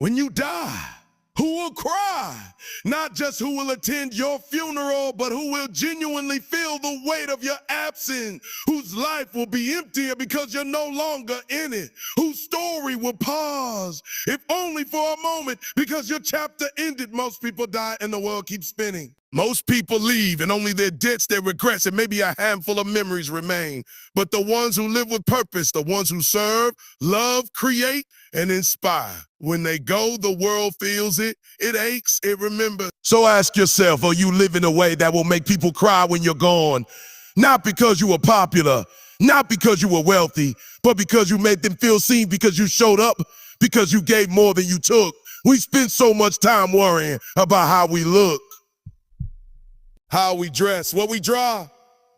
When you die, who will cry? Not just who will attend your funeral, but who will genuinely feel the weight of your absence, whose life will be emptier because you're no longer in it, whose story will pause, if only for a moment, because your chapter ended. Most people die and the world keeps spinning. Most people leave and only their debts, their regrets, and maybe a handful of memories remain. But the ones who live with purpose, the ones who serve, love, create, and inspire. When they go, the world feels it, it aches, it remembers. So ask yourself, are you living a way that will make people cry when you're gone? Not because you were popular, not because you were wealthy, but because you made them feel seen, because you showed up, because you gave more than you took. We spend so much time worrying about how we look, how we dress, what we draw.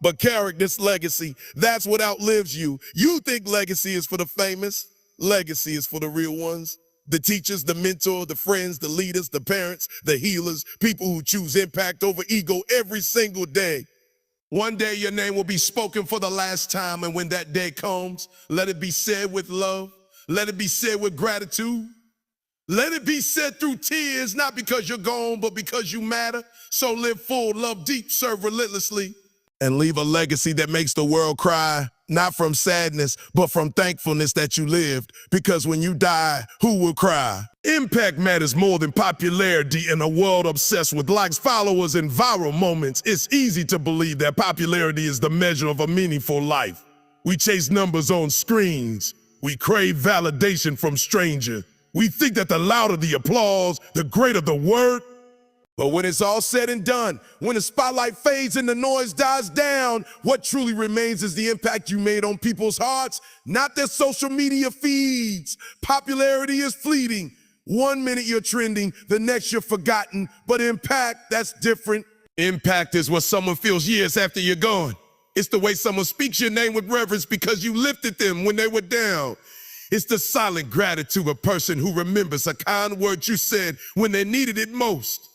But character's legacy, that's what outlives you. You think legacy is for the famous. Legacy is for the real ones. The teachers, the mentor, the friends, the leaders, the parents, the healers, people who choose impact over ego every single day. One day your name will be spoken for the last time, and when that day comes, let it be said with love. Let it be said with gratitude. Let it be said through tears, not because you're gone, but because you matter. So live full, love deep, serve relentlessly, and leave a legacy that makes the world cry, not from sadness, but from thankfulness that you lived. Because when you die, who will cry? Impact matters more than popularity in a world obsessed with likes, followers, and viral moments. It's easy to believe that popularity is the measure of a meaningful life. We chase numbers on screens. We crave validation from strangers. We think that the louder the applause, the greater the worth. But when it's all said and done, when the spotlight fades and the noise dies down, what truly remains is the impact you made on people's hearts, not their social media feeds. Popularity is fleeting. One minute you're trending, the next you're forgotten. But impact, that's different. Impact is what someone feels years after you're gone. It's the way someone speaks your name with reverence because you lifted them when they were down. It's the silent gratitude of a person who remembers a kind word you said when they needed it most.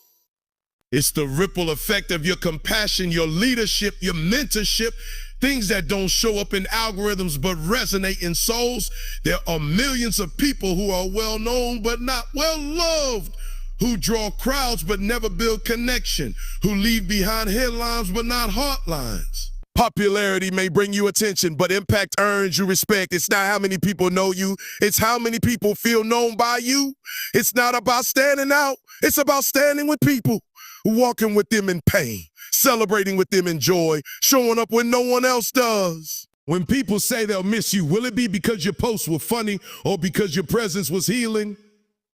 It's the ripple effect of your compassion, your leadership, your mentorship, things that don't show up in algorithms but resonate in souls. There are millions of people who are well known but not well loved, who draw crowds but never build connection, who leave behind headlines but not heartlines. Popularity may bring you attention, but impact earns you respect. It's not how many people know you, it's how many people feel known by you. It's not about standing out, it's about standing with people, walking with them in pain, celebrating with them in joy, showing up when no one else does. When people say they'll miss you, will it be because your posts were funny or because your presence was healing?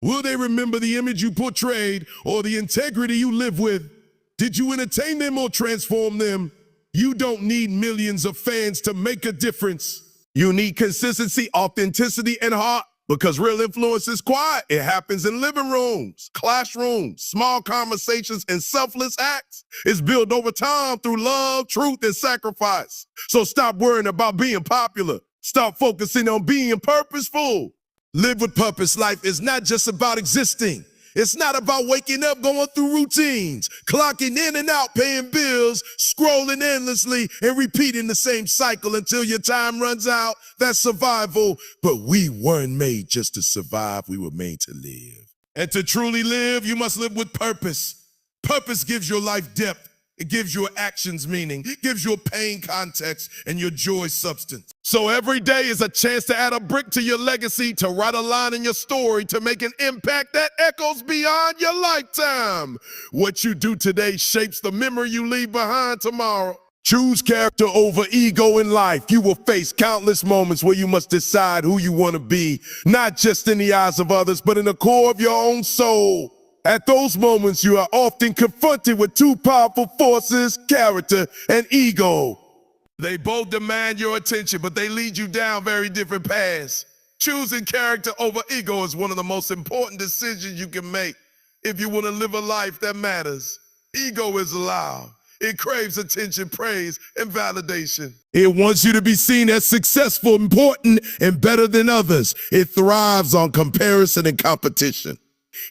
Will they remember the image you portrayed or the integrity you live with? Did you entertain them or transform them? You don't need millions of fans to make a difference. You need consistency, authenticity, and heart. Because real influence is quiet. It happens in living rooms, classrooms, small conversations, and selfless acts. It's built over time through love, truth, and sacrifice. So stop worrying about being popular. Stop focusing on being purposeful. Live with purpose. Life is not just about existing. It's not about waking up, going through routines, clocking in and out, paying bills, scrolling endlessly, and repeating the same cycle until your time runs out. That's survival. But we weren't made just to survive. We were made to live. And to truly live, you must live with purpose. Purpose gives your life depth. It gives your actions meaning. It gives your pain context and your joy substance. So every day is a chance to add a brick to your legacy, to write a line in your story, to make an impact that echoes beyond your lifetime. What you do today shapes the memory you leave behind tomorrow. Choose character over ego in life. You will face countless moments where you must decide who you want to be, not just in the eyes of others, but in the core of your own soul. At those moments, you are often confronted with two powerful forces, character and ego. They both demand your attention, but they lead you down very different paths. Choosing character over ego is one of the most important decisions you can make if you want to live a life that matters. Ego is loud. It craves attention, praise, and validation. It wants you to be seen as successful, important, and better than others. It thrives on comparison and competition.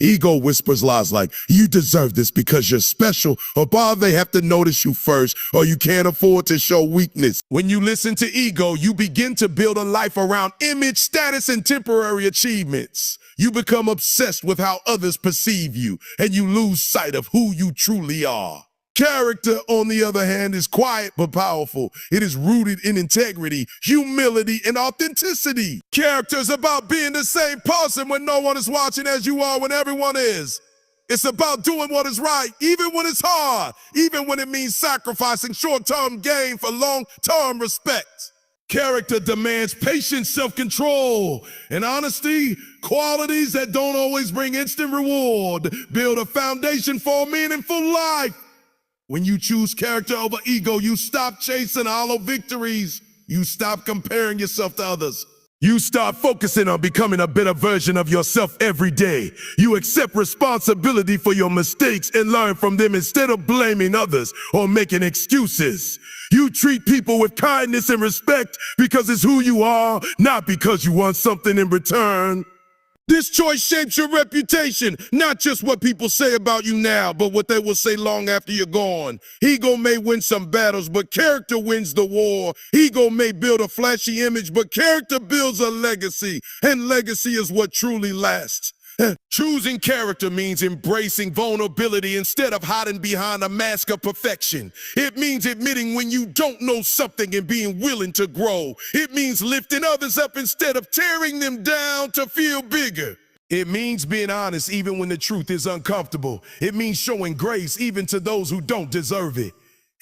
Ego whispers lies like, you deserve this because you're special, or Bob, they have to notice you first, or you can't afford to show weakness. When you listen to ego, you begin to build a life around image, status, and temporary achievements. You become obsessed with how others perceive you, and you lose sight of who you truly are. Character, on the other hand, is quiet but powerful. It is rooted in integrity, humility, and authenticity. Character is about being the same person when no one is watching as you are when everyone is. It's about doing what is right, even when it's hard, even when it means sacrificing short-term gain for long-term respect. Character demands patience, self-control, and honesty, qualities that don't always bring instant reward. Build a foundation for a meaningful life. When you choose character over ego, you stop chasing hollow victories. You stop comparing yourself to others. You start focusing on becoming a better version of yourself every day. You accept responsibility for your mistakes and learn from them instead of blaming others or making excuses. You treat people with kindness and respect because it's who you are, not because you want something in return. This choice shapes your reputation, not just what people say about you now, but what they will say long after you're gone. Ego may win some battles, but character wins the war. Ego may build a flashy image, but character builds a legacy, and legacy is what truly lasts. Choosing character means embracing vulnerability instead of hiding behind a mask of perfection. It means admitting when you don't know something and being willing to grow. It means lifting others up instead of tearing them down to feel bigger. It means being honest even when the truth is uncomfortable. It means showing grace even to those who don't deserve it.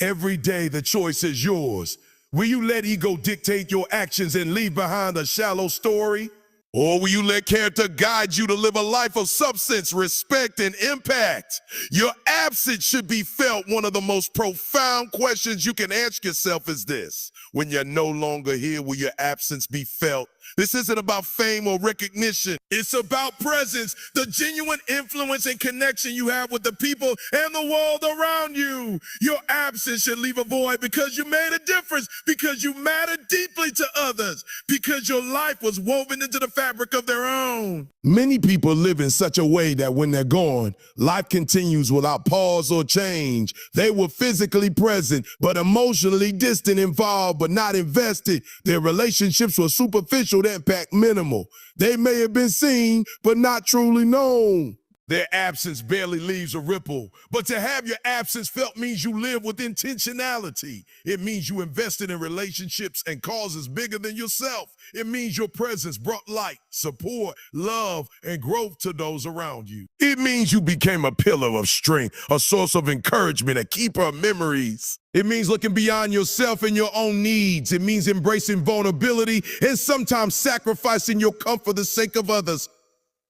Every day the choice is yours. Will you let ego dictate your actions and leave behind a shallow story? Or will you let character guide you to live a life of substance, respect, and impact? Your absence should be felt. One of the most profound questions you can ask yourself is this: when you're no longer here, will your absence be felt? This isn't about fame or recognition. It's about presence, the genuine influence and connection you have with the people and the world around you. Your absence should leave a void because you made a difference, because you mattered deeply to others, because your life was woven into the fabric of their own. Many people live in such a way that when they're gone, life continues without pause or change. They were physically present, but emotionally distant, involved, but not invested. Their relationships were superficial, their impact minimal. They may have been seen, but not truly known. Their absence barely leaves a ripple. But to have your absence felt means you live with intentionality. It means you invested in relationships and causes bigger than yourself. It means your presence brought light, support, love, and growth to those around you. It means you became a pillar of strength, a source of encouragement, a keeper of memories. It means looking beyond yourself and your own needs. It means embracing vulnerability and sometimes sacrificing your comfort for the sake of others.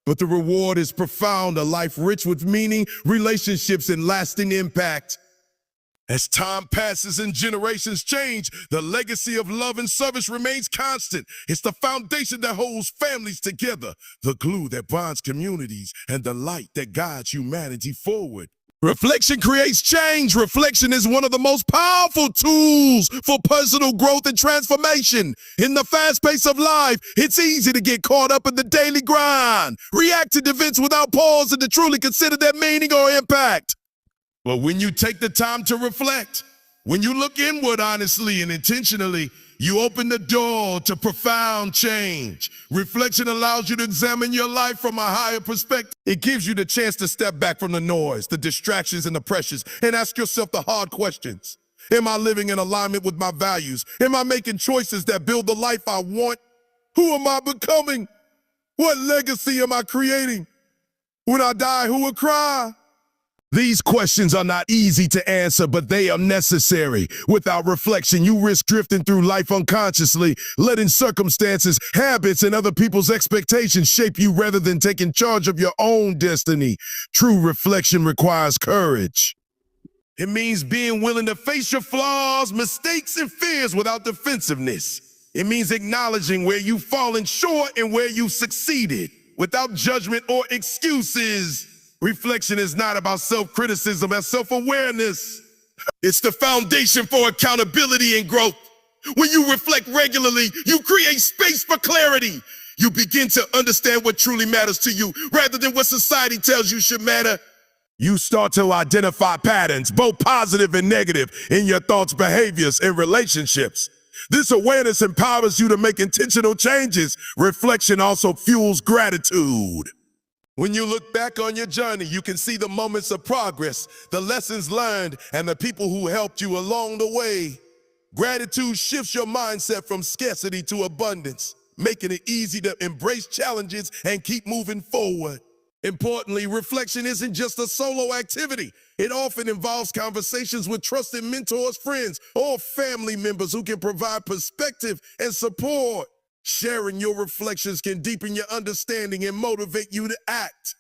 But the reward is profound, a life rich with meaning, relationships, and lasting impact. As time passes and generations change, the legacy of love and service remains constant. It's the foundation that holds families together, the glue that bonds communities, and the light that guides humanity forward. Reflection creates change. Reflection is one of the most powerful tools for personal growth and transformation. In the fast pace of life, it's easy to get caught up in the daily grind, react to events without pause, and to truly consider their meaning or impact. But when you take the time to reflect, when you look inward honestly and intentionally, you open the door to profound change. Reflection allows you to examine your life from a higher perspective. It gives you the chance to step back from the noise, the distractions, and the pressures, and ask yourself the hard questions. Am I living in alignment with my values? Am I making choices that build the life I want? Who am I becoming? What legacy am I creating? When I die, who will cry? These questions are not easy to answer, but they are necessary. Without reflection, you risk drifting through life unconsciously, letting circumstances, habits, and other people's expectations shape you rather than taking charge of your own destiny. True reflection requires courage. It means being willing to face your flaws, mistakes, and fears without defensiveness. It means acknowledging where you've fallen short and where you've succeeded, without judgment or excuses. Reflection is not about self-criticism and self-awareness. It's the foundation for accountability and growth. When you reflect regularly, you create space for clarity. You begin to understand what truly matters to you rather than what society tells you should matter. You start to identify patterns, both positive and negative, in your thoughts, behaviors, and relationships. This awareness empowers you to make intentional changes. Reflection also fuels gratitude. When you look back on your journey, you can see the moments of progress, the lessons learned, and the people who helped you along the way. Gratitude shifts your mindset from scarcity to abundance, making it easy to embrace challenges and keep moving forward. Importantly, reflection isn't just a solo activity. It often involves conversations with trusted mentors, friends, or family members who can provide perspective and support. Sharing your reflections can deepen your understanding and motivate you to act.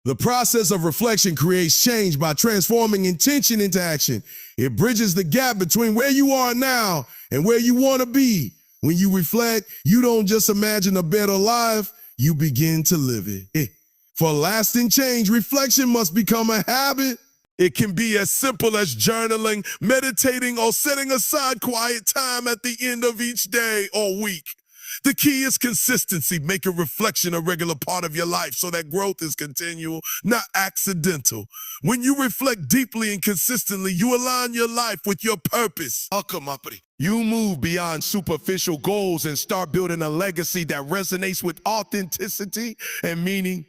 The process of reflection creates change by transforming intention into action. It bridges the gap between where you are now and where you want to be. When you reflect, you don't just imagine a better life, you begin to live it. For lasting change, reflection must become a habit. It can be as simple as journaling, meditating, or setting aside quiet time at the end of each day or week. The key is consistency. Make a reflection a regular part of your life so that growth is continual, not accidental. When you reflect deeply and consistently, you align your life with your purpose. You move beyond superficial goals and start building a legacy that resonates with authenticity and meaning.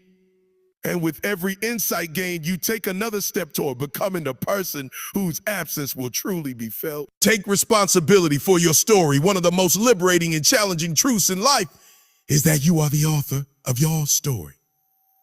And with every insight gained, you take another step toward becoming the person whose absence will truly be felt. Take responsibility for your story. One of the most liberating and challenging truths in life is that you are the author of your story.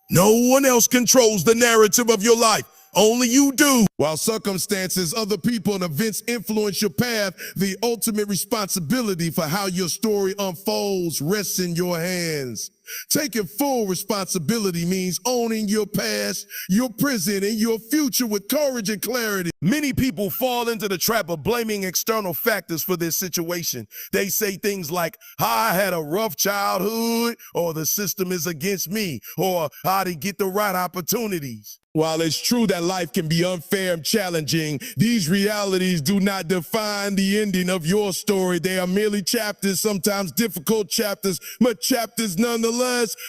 No one else controls the narrative of your life. Only you do. While circumstances, other people, and events influence your path, the ultimate responsibility for how your story unfolds rests in your hands. Taking full responsibility means owning your past, your present, and your future with courage and clarity. Many people fall into the trap of blaming external factors for their situation. They say things like, I had a rough childhood, or the system is against me, or I didn't get the right opportunities. While it's true that life can be unfair and challenging, these realities do not define the ending of your story. They are merely chapters, sometimes difficult chapters, but chapters nonetheless.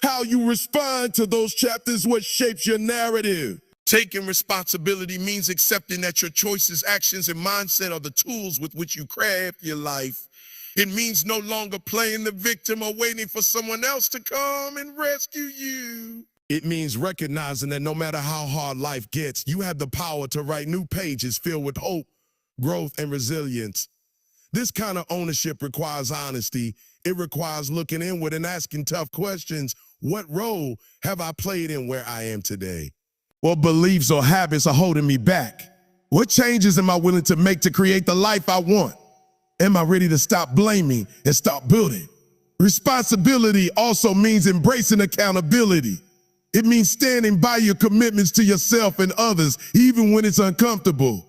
How you respond to those chapters, what shapes your narrative. Taking responsibility means accepting that your choices, actions, and mindset are the tools with which you craft your life. It means no longer playing the victim or waiting for someone else to come and rescue you. It means recognizing that no matter how hard life gets, you have the power to write new pages filled with hope, growth, and resilience. This kind of ownership requires honesty. It requires looking inward and asking tough questions. What role have I played in where I am today? What beliefs or habits are holding me back? What changes am I willing to make to create the life I want? Am I ready to stop blaming and start building? Responsibility also means embracing accountability. It means standing by your commitments to yourself and others, even when it's uncomfortable.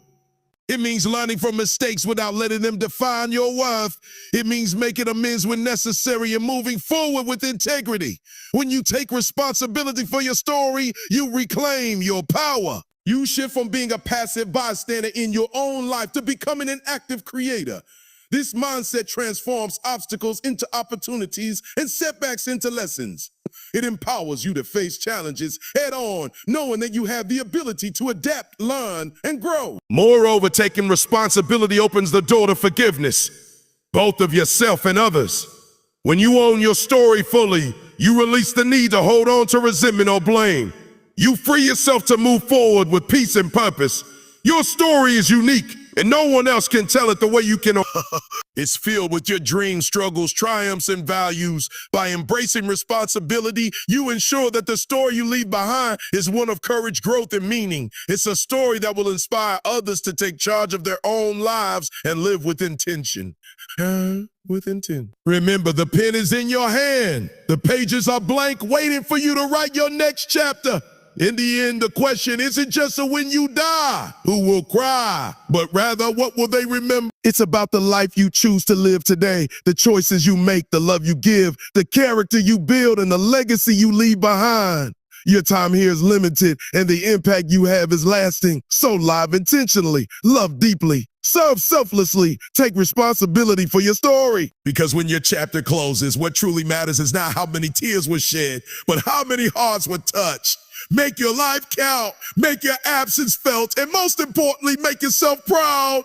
It means learning from mistakes without letting them define your worth. It means making amends when necessary and moving forward with integrity. When you take responsibility for your story, you reclaim your power. You shift from being a passive bystander in your own life to becoming an active creator. This mindset transforms obstacles into opportunities and setbacks into lessons. It empowers you to face challenges head on, knowing that you have the ability to adapt, learn, and grow. Moreover, taking responsibility opens the door to forgiveness, both of yourself and others. When you own your story fully, you release the need to hold on to resentment or blame. You free yourself to move forward with peace and purpose. Your story is unique, and no one else can tell it the way you can. It's filled with your dreams, struggles, triumphs, and values. By embracing responsibility, you ensure that the story you leave behind is one of courage, growth, and meaning. It's a story that will inspire others to take charge of their own lives and live with intention. With intent. Remember, the pen is in your hand. The pages are blank, waiting for you to write your next chapter. In the end, the question isn't just a when you die, who will cry, but rather what will they remember? It's about the life you choose to live today, the choices you make, the love you give, the character you build, and the legacy you leave behind. Your time here is limited, and the impact you have is lasting. So live intentionally, love deeply, Serve selflessly. Take responsibility for your story. Because when your chapter closes, what truly matters is not how many tears were shed, but how many hearts were touched. Make your life count, make your absence felt, and most importantly, make yourself proud.